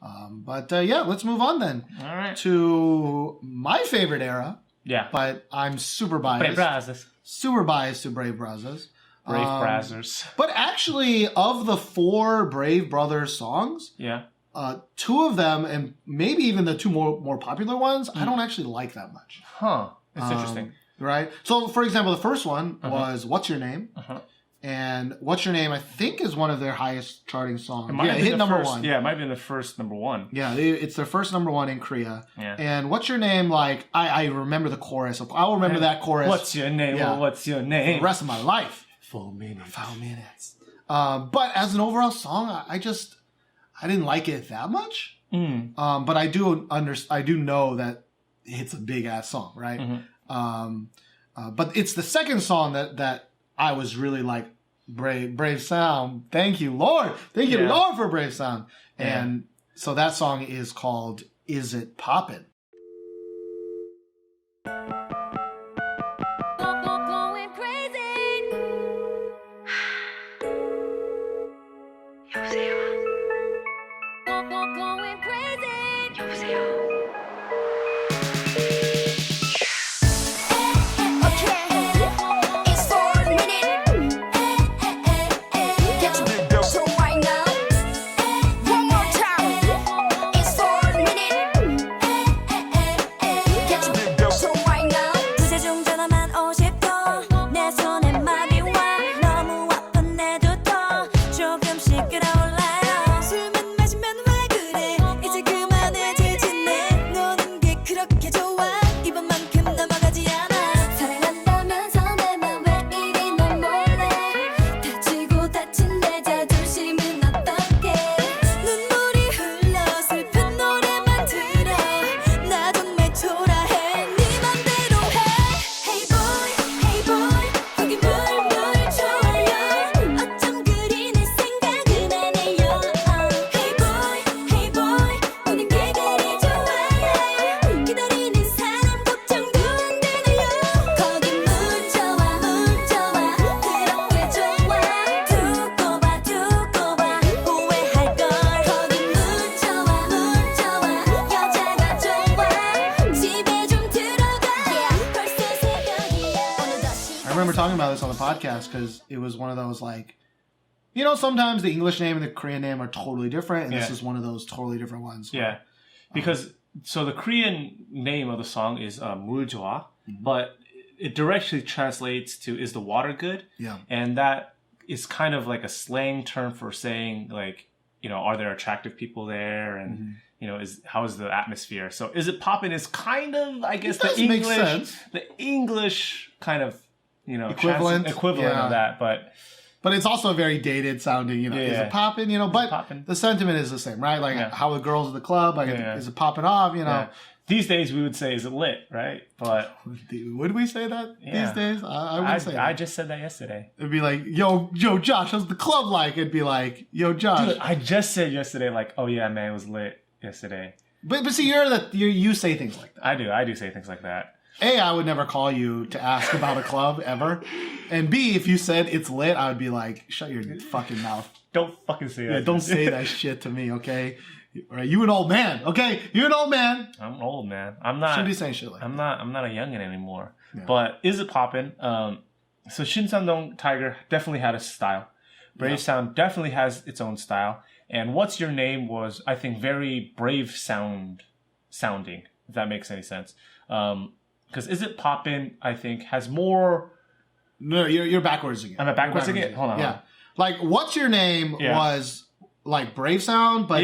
But yeah, let's move on then. All right. To my favorite era. Yeah. But I'm super biased. Brave Brothers. Super biased to Brave Brothers. Brave Brothers. But actually, of the 4 Brave Brothers songs, yeah, 2 of them, and maybe even the 2 more popular ones, I don't actually like that much. Huh. That's interesting. Right? So, for example, the first one was What's Your Name? And What's Your Name, I think, is one of their highest charting songs. It hit number 1. Yeah, it might be the first number 1. Yeah, it's their first number 1 in Korea. Yeah. And What's Your Name, like, I remember the chorus. I'll remember that chorus. What's your name? Yeah. Well, what's your name? For the rest of my life. 4 minutes. 4 minutes. But as an overall song, I didn't like it that much. But I do know that it's a big ass song, right? But it's the second song that I was really like, Brave Sound. Thank you, Lord. Thank you, Lord, for Brave Sound. And so that song is called Is It Poppin'? Going crazy. 여보세요. Going crazy. 여보세요. Talking about this on the podcast because it was one of those like, you know, sometimes the English name and the Korean name are totally different, and this is one of those totally different ones. Yeah, because so the Korean name of the song is 물 좋아, but it directly translates to "Is the water good?" Yeah, and that is kind of like a slang term for saying like, you know, are there attractive people there, and you know, how is the atmosphere? So "Is it poppin'" is kind of, I guess, the English kind of, you know, equivalent of that, but it's also very dated sounding, you know, is it poppin', you know, but the sentiment is the same, right? Like how the girls at the club, like, is it popping off, you know? Yeah. These days we would say, is it lit, right? But would we say that these days? I wouldn't say that. I just said that yesterday. It'd be like, yo, Josh, how's the club like? It'd be like, yo, Josh. Dude, I just said yesterday, like, oh yeah, man, it was lit yesterday. But see, you say things like that. I do say things like that. A, I would never call you to ask about a club ever. And B, if you said it's lit, I would be like, shut your fucking mouth. Don't fucking say that. Yeah, don't say that shit to me, okay? All right, you an old man, okay? You're an old man. I'm an old man. I'm not. Shouldn't be saying shit like that. I'm not a youngin' anymore. Yeah. But Is It Poppin'? So Shinsan-dong Tiger definitely had a style. Brave Sound definitely has its own style. And What's Your Name was, I think, very Brave sounding, if that makes any sense. Because Is It Poppin', I think, has more... No, you're backwards again. I'm backwards again? Hold on. Yeah. Like, What's Your Name was, like, Brave Sound, but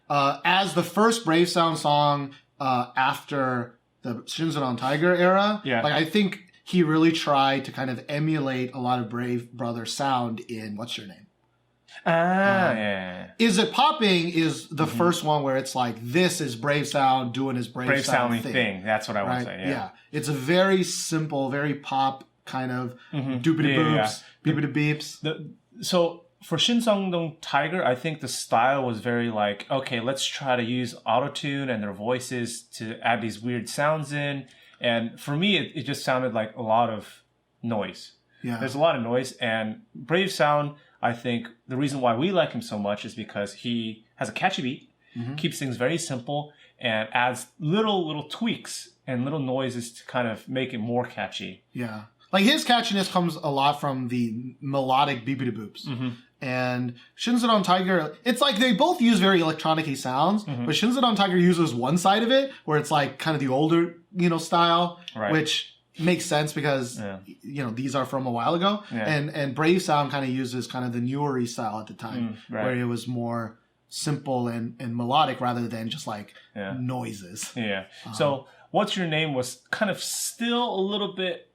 as the first Brave Sound song after the Shinsan Tiger era, like, I think he really tried to kind of emulate a lot of Brave Brothers sound in What's Your Name. Is It Popping is the first one where it's like, this is Brave Sound doing his Brave Sound thing. That's what I would say. Yeah. It's a very simple, very pop kind of doopity boops, beepity beeps. So for Shinsan-dong Tiger, I think the style was very like, okay, let's try to use autotune and their voices to add these weird sounds in. And for me, it just sounded like a lot of noise. Yeah. There's a lot of noise. And Brave Sound, I think the reason why we like him so much is because he has a catchy beat. keeps things very simple and adds little tweaks and little noises to kind of make it more catchy. Yeah. Like his catchiness comes a lot from the melodic beepity boops. And Shinsenon Tiger, it's like they both use very electronic-y sounds, but Shinsenon Tiger uses one side of it where it's like kind of the older, style, which makes sense because, these are from a while ago. And Brave Sound kind of uses kind of the newer style at the time where it was more simple and melodic rather than just like noises. Yeah. So What's Your Name was kind of still a little bit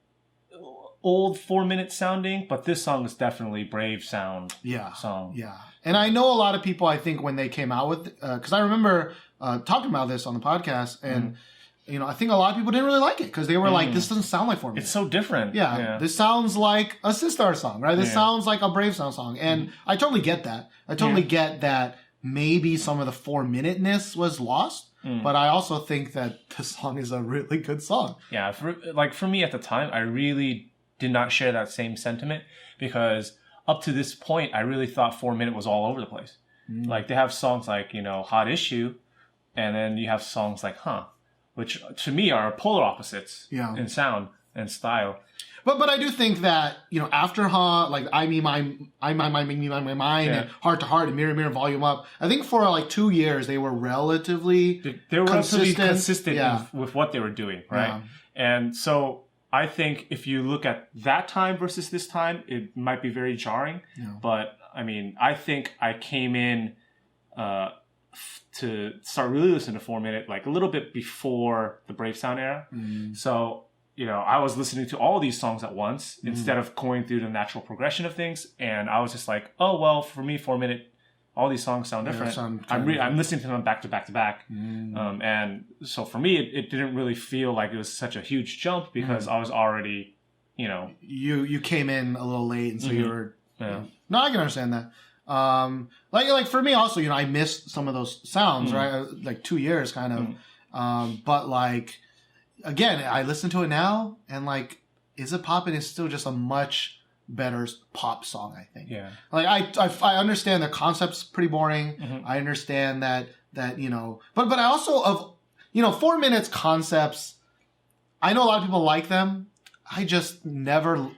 old 4-minute sounding, but this song is definitely Brave Sound song. Yeah. And I know a lot of people, I think, when they came out with, because I remember talking about this on the podcast, and I think a lot of people didn't really like it because they were like, this doesn't sound like 4 minutes. It's so different. Yeah. This sounds like a Sistar song, right? This sounds like a Brave Sound song. And I totally get that. I totally get that maybe some of the 4-minute-ness was lost. But I also think that the song is a really good song. Yeah. For me at the time, I really did not share that same sentiment because up to this point, I really thought 4-minute was all over the place. Like they have songs like, Hot Issue, and then you have songs like Huh, which to me are polar opposites in sound and style. But I do think that, after Huh, like I, Me, Mine, and Heart to Heart and Mirror, Mirror, Volume Up, I think for like 2 years they were relatively consistent with what they were doing, right? Yeah. And so I think if you look at that time versus this time, it might be very jarring. Yeah. But I mean, I think I came in to start really listening to 4-minute like a little bit before the Brave Sound era. So, I was listening to all these songs at once instead of going through the natural progression of things. And I was just like, oh, well, for me, 4-minute, all these songs sound different. I'm listening to them back to back to back. And so for me, it didn't really feel like it was such a huge jump because I was already, You came in a little late and so you were... No, I can understand that. Like for me also, I missed some of those sounds, right? Like 2 years kind of. But like, again, I listen to it now and like, Is It Poppin' is still just a much better pop song, I think. Yeah. Like I understand the concept's pretty boring. I understand that but I also of 4 minutes concepts, I know a lot of people like them. I just never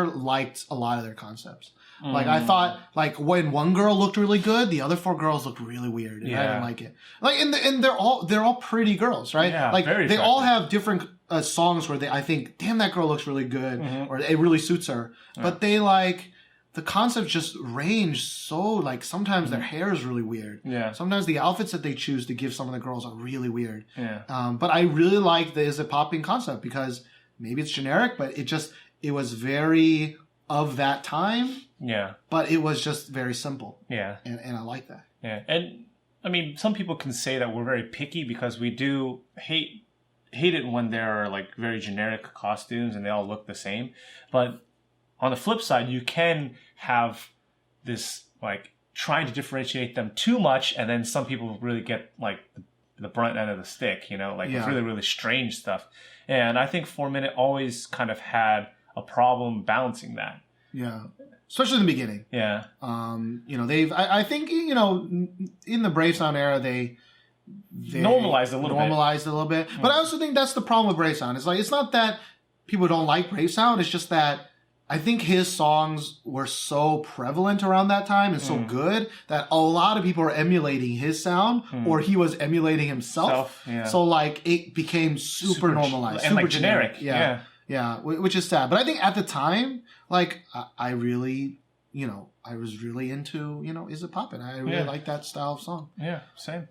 liked a lot of their concepts. Like I thought like when one girl looked really good, the other 4 girls looked really weird and I didn't like it. Like and they're all pretty girls, right? Yeah, like very they all have different songs where I think, damn, that girl looks really good or it really suits her. But they like the concepts just range so like sometimes their hair is really weird. Yeah. Sometimes the outfits that they choose to give some of the girls are really weird. Yeah. But I really like the Is It Poppin' concept because maybe it's generic, but it was very of that time. Yeah. But it was just very simple. Yeah. And I like that. Yeah. And I mean, some people can say that we're very picky because we do hate it when there are like very generic costumes and they all look the same. But on the flip side, you can have this like trying to differentiate them too much, and then some people really get like the brunt end of the stick, like really, really strange stuff. And I think 4-minute always kind of had a problem balancing that. Yeah. Especially in the beginning. Yeah. I think, in the Brave Sound era, they normalized a little bit. But I also think that's the problem with Brave Sound. It's like, it's not that people don't like Brave Sound. It's just that I think his songs were so prevalent around that time and so good that a lot of people are emulating his sound or he was emulating himself. So like it became super normalized. And super like generic. Yeah. Yeah, which is sad. But I think at the time, like, I really, I was really into, Is It Poppin'? I really like that style of song. Yeah, same.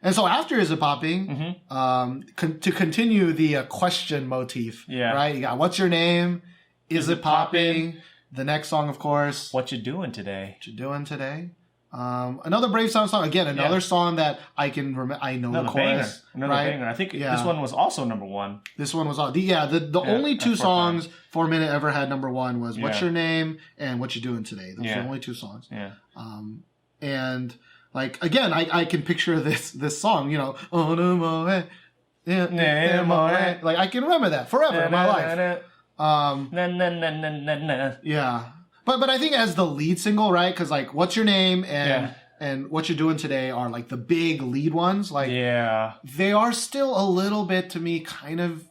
And so after Is It Poppin', to continue the question motif, right? You got What's Your Name? Is It Poppin'? The next song, of course. What You Doing Today? What You Doing Today? Another Brave Sound song. Again, another song that I can remember. I know the chorus. Another banger. I think this one was also number 1. This one was the only 2 songs 4-minute ever had number 1 was What's Your Name and What You Doing Today. Those are the only 2 songs. Yeah. And like again, I can picture this song. Like I can remember that forever in my life. Yeah. But I think as the lead single, right? Because like, What's Your Name and and What You're Doing Today are like the big lead ones. Like, they are still a little bit to me kind of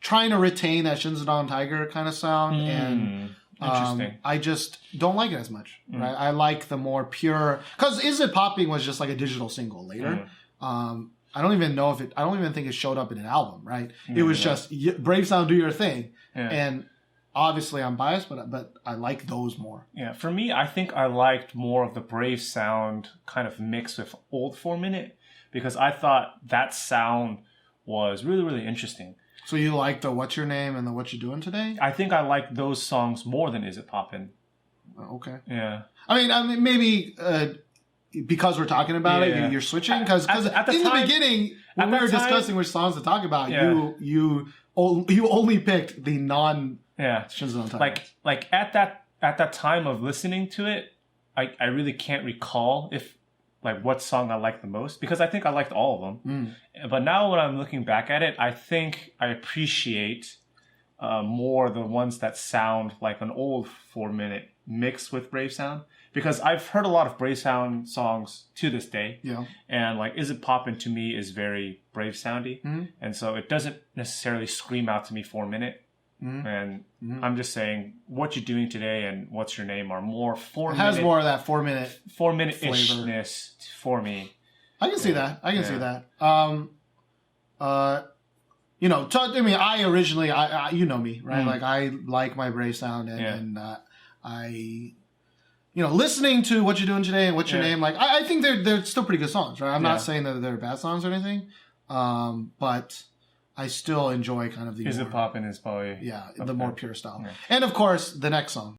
trying to retain that Shinsadong Tiger kind of sound, and interesting. I just don't like it as much. Right? I like the more pure, because Is It Popping was just like a digital single later. I don't even know I don't even think it showed up in an album, right? It was just Brave Sound, do your thing. Yeah. And obviously I'm biased, but I like those more. Yeah, for me, I think I liked more of the Brave Sound kind of mixed with old 4-Minute, because I thought that sound was really, really interesting. So you like the What's Your Name and the What You Doing Today? I think I like those songs more than Is It Poppin'. Okay. Yeah. I mean, maybe... because we're talking about it, you're switching. Because in the beginning, when we were discussing which songs to talk about, you only picked the non Shinsadong Tiger. Like at that time of listening to it, I really can't recall what song I liked the most, because I think I liked all of them. But now when I'm looking back at it, I think I appreciate more the ones that sound like an old 4-Minute mixed with Brave Sound. Because I've heard a lot of Brave Sound songs to this day. Yeah. And like Is It Poppin' to me is very Brave Soundy. And so it doesn't necessarily scream out to me 4-Minute. And I'm just saying What You're Doing Today and What's Your Name are more 4-Minute. It has more of that 4-Minute 4-Minute-ishness for me. I can see that. I can see that. You know, I mean, I originally, you know me, right? Like I like my Brave Sound, and I... You know, listening to What You're Doing Today and What's Your Name, like, I think they're still pretty good songs, right? I'm not saying that they're bad songs or anything, but I still enjoy kind of the... Is It Poppin' is probably... Yeah, the more pure style. Yeah. And, of course, the next song.